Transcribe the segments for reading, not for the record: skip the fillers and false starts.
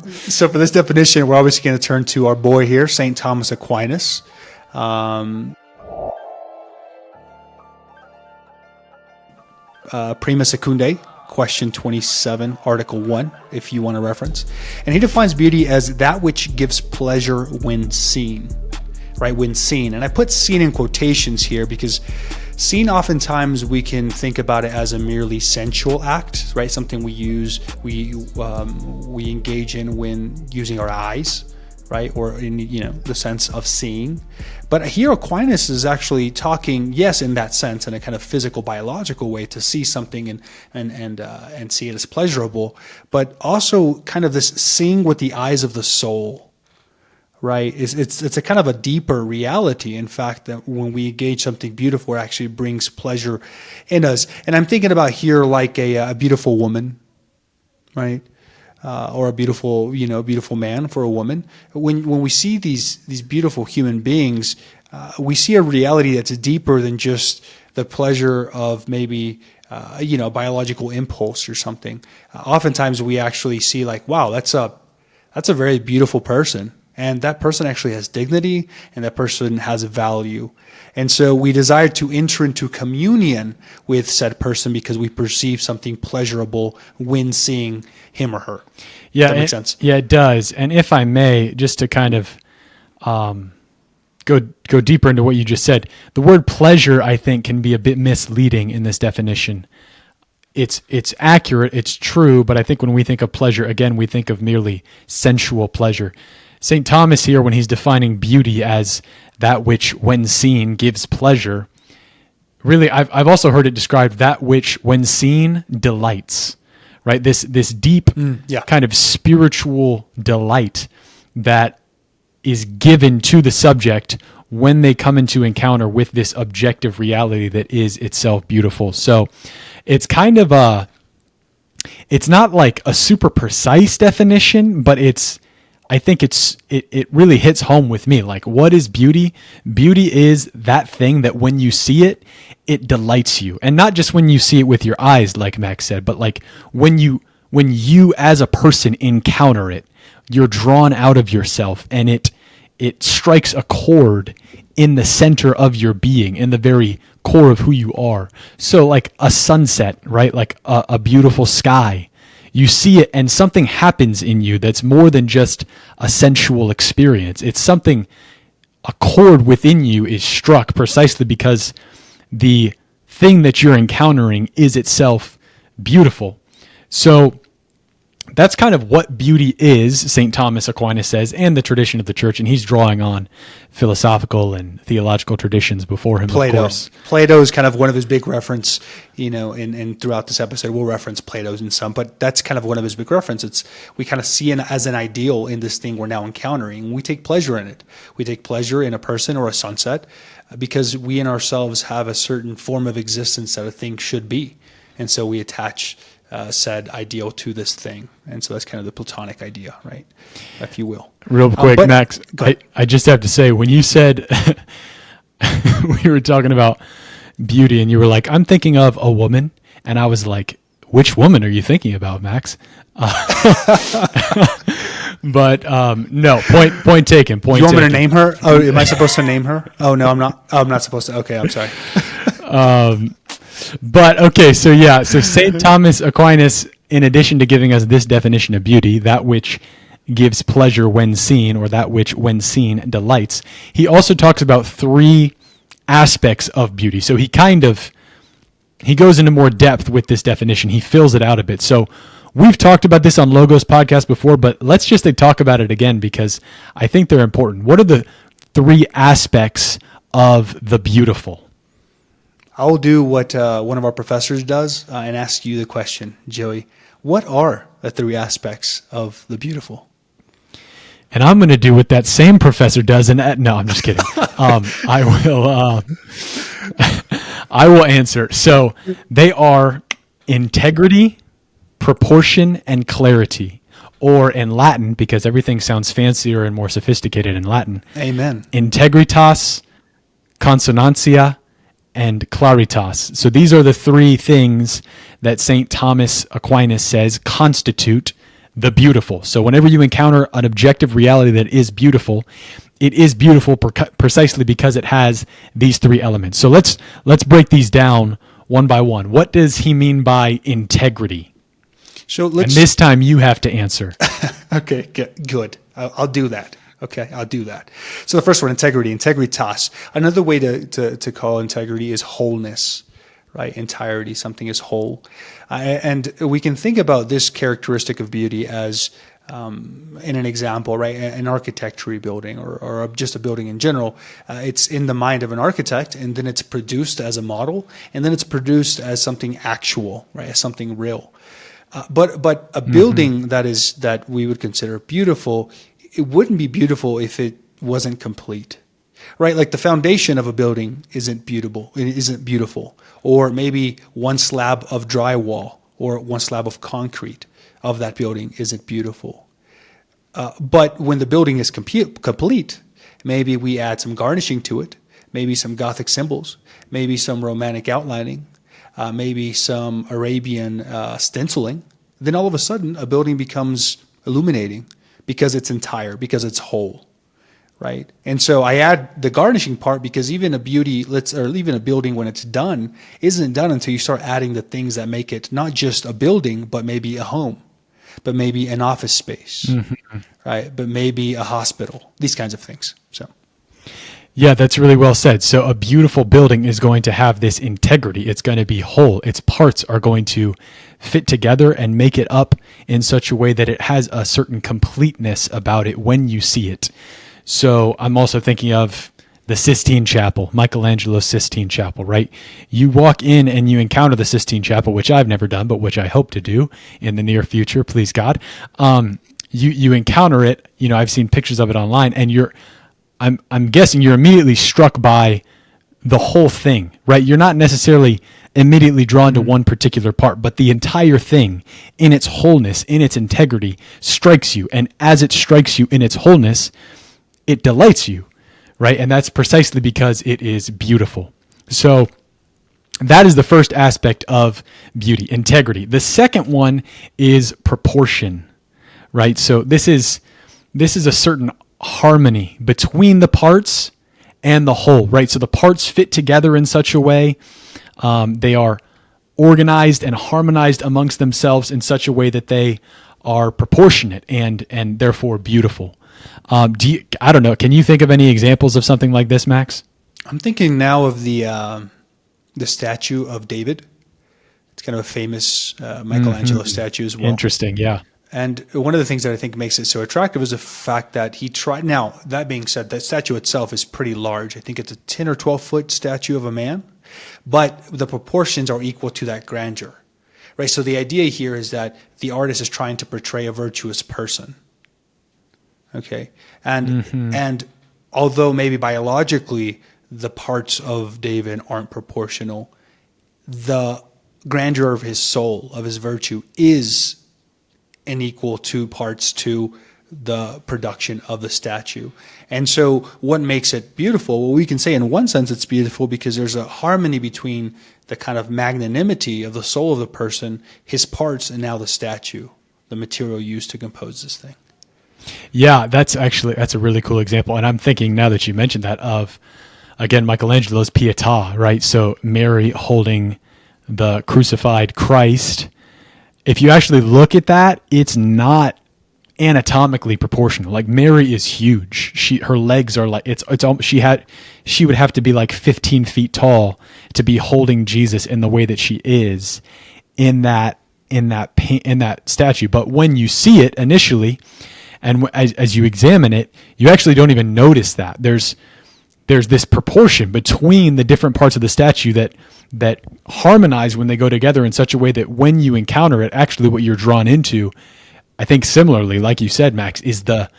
So for this definition, we're obviously going to turn to our boy here, St. Thomas Aquinas. Prima Secundae, question 27, article 1, if you want to reference. And he defines beauty as that which gives pleasure when seen, right? When seen. And I put seen in quotations here because seen, oftentimes we can think about it as a merely sensual act, right? Something we engage in when using our eyes, right? Or in, the sense of seeing. But here Aquinas is actually talking, yes, in that sense, in a kind of physical, biological way, to see something and see it as pleasurable, but also kind of this seeing with the eyes of the soul, right? It's a kind of a deeper reality, in fact, that when we engage something beautiful, it actually brings pleasure in us. And I'm thinking about here like a beautiful woman, right? Or a beautiful man for a woman. When we see these beautiful human beings, we see a reality that's deeper than just the pleasure of maybe biological impulse or something. Oftentimes we actually see like, wow, that's a very beautiful person, and that person actually has dignity, and that person has value. And so we desire to enter into communion with said person because we perceive something pleasurable when seeing him or her. Yeah, Does that make sense? Yeah, it does. And if I may, just to kind of go deeper into what you just said, the word pleasure, I think, can be a bit misleading in this definition. It's accurate, it's true, but I think when we think of pleasure, again, we think of merely sensual pleasure. St. Thomas here, when he's defining beauty as that which, when seen, gives pleasure, really, I've also heard it described that which, when seen, delights, right? This deep kind of spiritual delight that is given to the subject when they come into encounter with this objective reality that is itself beautiful. So it's kind of it's not like a super precise definition, but I think it really hits home with me. Like, what is beauty? Beauty is that thing that when you see it, it delights you. And not just when you see it with your eyes, like Max said, but like when you as a person encounter it, you're drawn out of yourself, and it strikes a chord in the center of your being, in the very core of who you are. So like a sunset, right? Like a beautiful sky. You see it and something happens in you that's more than just a sensual experience. It's something, a chord within you is struck precisely because the thing that you're encountering is itself beautiful. So that's kind of what beauty is, St. Thomas Aquinas says, and the tradition of the church. And he's drawing on philosophical and theological traditions before him, Plato. Of course. Plato is kind of one of his big reference, and throughout this episode, we'll reference Plato's in some, but that's kind of one of his big references. We kind of see it as an ideal in this thing we're now encountering. We take pleasure in it. We take pleasure in a person or a sunset because we in ourselves have a certain form of existence that a thing should be. And so we attach said ideal to this thing. And so that's kind of the Platonic idea, right? If you will. Real quick, Max, I just have to say, when you said, we were talking about beauty and you were like, I'm thinking of a woman. And I was like, which woman are you thinking about, Max? But no, point taken. You want me to name her? Oh, am I supposed to name her? Oh, no, I'm not. Oh, I'm not supposed to. Okay, I'm sorry. But okay, so St. Thomas Aquinas, in addition to giving us this definition of beauty, that which gives pleasure when seen, or that which when seen delights, he also talks about three aspects of beauty. So he goes into more depth with this definition. He fills it out a bit. So we've talked about this on Logos podcast before, but let's just talk about it again because I think they're important. What are the three aspects of the beautiful? I'll do what one of our professors does and ask you the question, Joey. What are the three aspects of the beautiful? And I'm going to do what that same professor does. And no, I'm just kidding. I will answer. So they are integrity, proportion, and clarity. Or in Latin, because everything sounds fancier and more sophisticated in Latin. Amen. Integritas, consonantia, and claritas. So these are the three things that St. Thomas Aquinas says constitute the beautiful. So whenever you encounter an objective reality that is beautiful, it is beautiful precisely because it has these three elements. So let's break these down one by one. What does he mean by integrity? So and this time you have to answer. Okay, good. I'll do that. Okay, I'll do that. So the first one, integrity, integritas. Another way to call integrity is wholeness, right? Entirety, something is whole. And we can think about this characteristic of beauty as, in an example, right? An architecture building or just a building in general. It's in the mind of an architect, and then it's produced as a model, and then it's produced as something actual, right? As something real. But a building that we would consider beautiful, it wouldn't be beautiful if it wasn't complete, right? Like the foundation of a building isn't beautiful, or maybe one slab of drywall or one slab of concrete of that building isn't beautiful. But when the building is complete, maybe we add some garnishing to it, maybe some Gothic symbols, maybe some romantic outlining, maybe some Arabian stenciling, then all of a sudden a building becomes illuminating because it's entire, because it's whole, right? And so I add the garnishing part because even a building when it's done isn't done until you start adding the things that make it not just a building, but maybe a home, but maybe an office space, right? But maybe a hospital, these kinds of things. So. Yeah, that's really well said. So a beautiful building is going to have this integrity. It's going to be whole. Its parts are going to fit together and make it up in such a way that it has a certain completeness about it when you see it. So I'm also thinking of the Sistine Chapel, Michelangelo's Sistine Chapel, right? You walk in and you encounter the Sistine Chapel, which I've never done, but which I hope to do in the near future, please God. You encounter it, I've seen pictures of it online, and I'm guessing you're immediately struck by the whole thing, right? You're not necessarily immediately drawn to one particular part, but the entire thing in its wholeness, in its integrity, strikes you. And as it strikes you in its wholeness, it delights you, right? And that's precisely because it is beautiful. So that is the first aspect of beauty, integrity. The second one is proportion, right? So this is a certain harmony between the parts and the whole, right? So the parts fit together in such a way, they are organized and harmonized amongst themselves in such a way that they are proportionate and therefore beautiful. I don't know. Can you think of any examples of something like this, Max? I'm thinking now of the statue of David. It's kind of a famous Michelangelo statue as well. Interesting, yeah. And one of the things that I think makes it so attractive is the fact that he tried. Now, that being said, that statue itself is pretty large. I think it's a 10 or 12 foot statue of a man, but the proportions are equal to that grandeur, right? So the idea here is that the artist is trying to portray a virtuous person. Okay. And although maybe biologically the parts of David aren't proportional, the grandeur of his soul, of his virtue, is in equal two parts to the production of the statue. And so what makes it beautiful? Well, we can say in one sense it's beautiful because there's a harmony between the kind of magnanimity of the soul of the person, his parts, and now the statue, the material used to compose this thing. Yeah, that's a really cool example. And I'm thinking now that you mentioned that of, again, Michelangelo's Pietà, right? So Mary holding the crucified Christ. If you actually look at that, it's not anatomically proportional. Like Mary is huge. Her legs are like she would have to be like 15 feet tall to be holding Jesus in the way that she is in that statue. But when you see it initially, and as you examine it, you actually don't even notice that there's this proportion between the different parts of the statue that harmonize when they go together in such a way that when you encounter it, actually what you're drawn into, I think similarly, like you said, Max, is the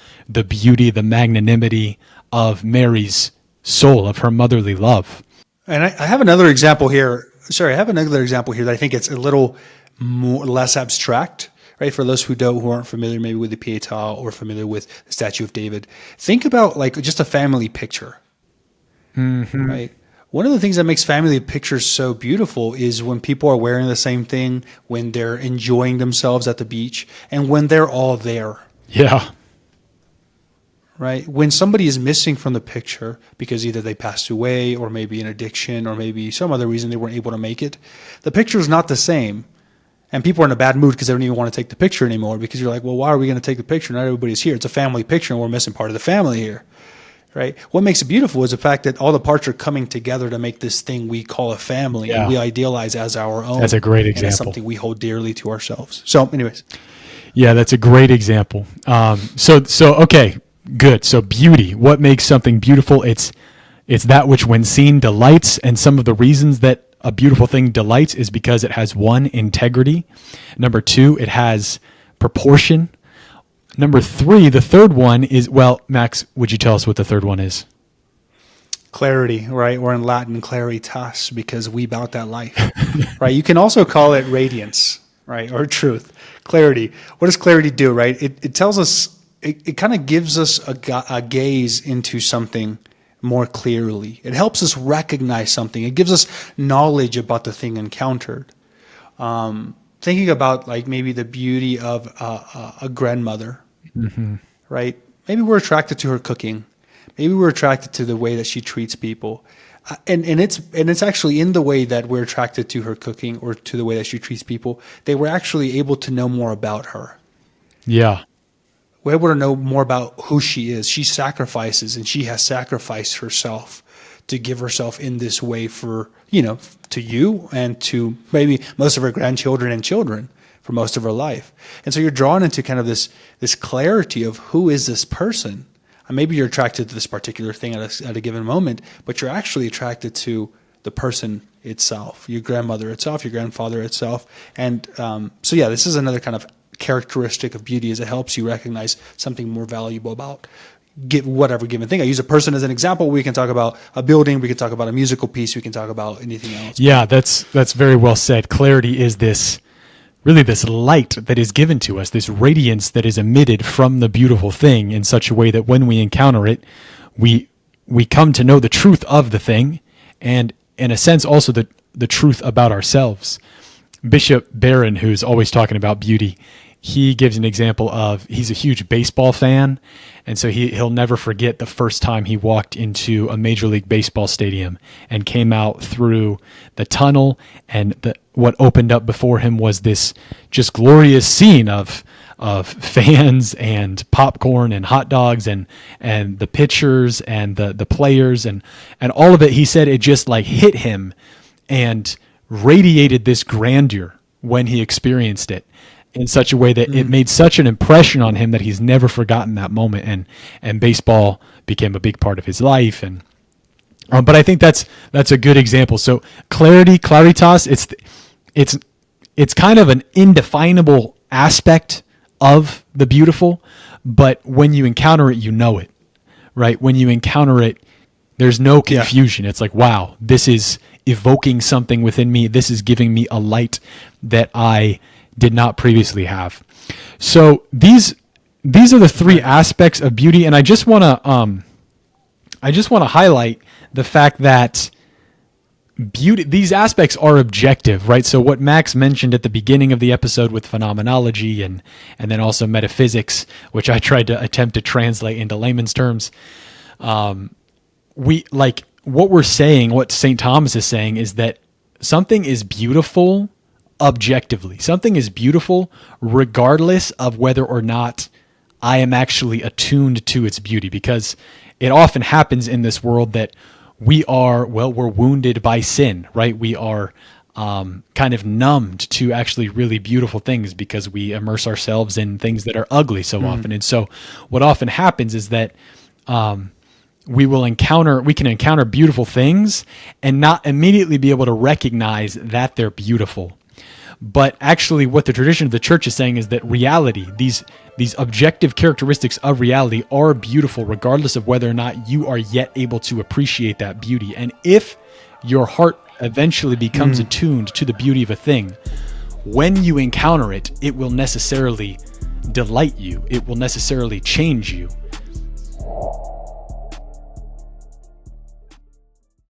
beauty, the magnanimity of Mary's soul, of her motherly love. And I have another example here. Sorry, I have another example here that I think it's a little less abstract, right? For those who aren't familiar maybe with the Pietà or familiar with the statue of David. Think about like just a family picture, right? One of the things that makes family pictures so beautiful is when people are wearing the same thing, when they're enjoying themselves at the beach, and when they're all there. Yeah. Right? When somebody is missing from the picture because either they passed away or maybe an addiction or maybe some other reason they weren't able to make it, the picture is not the same. And people are in a bad mood because they don't even want to take the picture anymore, because you're like, well, why are we going to take the picture? Not everybody's here. It's a family picture and we're missing part of the family here. Right? What makes it beautiful is the fact that all the parts are coming together to make this thing we call a family, and we idealize as our own. That's a great example. And it's something we hold dearly to ourselves. So anyways. Yeah, that's a great example. So okay. Good. So beauty, what makes something beautiful? It's that which when seen delights, and some of the reasons that a beautiful thing delights is because it has, 1, integrity. Number 2, it has proportion. Number 3, the third one is, well, Max, would you tell us what the third one is? Clarity, right? Or in Latin, claritas, because we bout that life, right? You can also call it radiance, right? Or truth. Clarity. What does clarity do, right? It tells us, it kind of gives us a gaze into something more clearly. It helps us recognize something. It gives us knowledge about the thing encountered. Thinking about like maybe the beauty of a grandmother, right? Maybe we're attracted to her cooking. Maybe we're attracted to the way that she treats people. And it's actually in the way that we're attracted to her cooking or to the way that she treats people, they were actually able to know more about her. Yeah. We're able to know more about who she is. She sacrifices, and she has sacrificed herself to give herself in this way for, to you and to maybe most of her grandchildren and children for most of her life. And so you're drawn into kind of this clarity of who is this person. And maybe you're attracted to this particular thing at a given moment, but you're actually attracted to the person itself, your grandmother itself, your grandfather itself. And this is another kind of characteristic of beauty, is it helps you recognize something more valuable about whatever given thing. I use a person as an example. We can talk about a building, we can talk about a musical piece, we can talk about anything else. Yeah, that's very well said. Clarity is this light that is given to us, this radiance that is emitted from the beautiful thing in such a way that when we encounter it, we come to know the truth of the thing, and in a sense also the truth about ourselves. Bishop Barron, who's always talking about beauty, he gives an example of, he's a huge baseball fan, and so he'll never forget the first time he walked into a Major League Baseball stadium and came out through the tunnel, and what opened up before him was this just glorious scene of fans and popcorn and hot dogs and the pitchers and the players and all of it. He said it just like hit him and radiated this grandeur when he experienced it in such a way that it made such an impression on him that he's never forgotten that moment, and baseball became a big part of his life. And but I think that's a good example. So claritas, it's kind of an indefinable aspect of the beautiful, but when you encounter it, you know it, right? When you encounter it, there's no confusion. Yeah. It's like, wow, this is evoking something within me. This is giving me a light that I did not previously have. So these are the 3 aspects of beauty, and I just want to highlight the fact that beauty, these aspects are objective, right? So what Max mentioned at the beginning of the episode with phenomenology and then also metaphysics, which I tried to attempt to translate into layman's terms, what we're saying, what St. Thomas is saying, is that something is beautiful objectively. Something is beautiful regardless of whether or not I am actually attuned to its beauty, because it often happens in this world that we're wounded by sin, right? We are kind of numbed to actually really beautiful things because we immerse ourselves in things that are ugly so often. And so what often happens is that we can encounter beautiful things and not immediately be able to recognize that they're beautiful. But actually what the tradition of the church is saying is that reality, these objective characteristics of reality, are beautiful regardless of whether or not you are yet able to appreciate that beauty. And if your heart eventually becomes attuned to the beauty of a thing, when you encounter it, it will necessarily delight you. It will necessarily change you.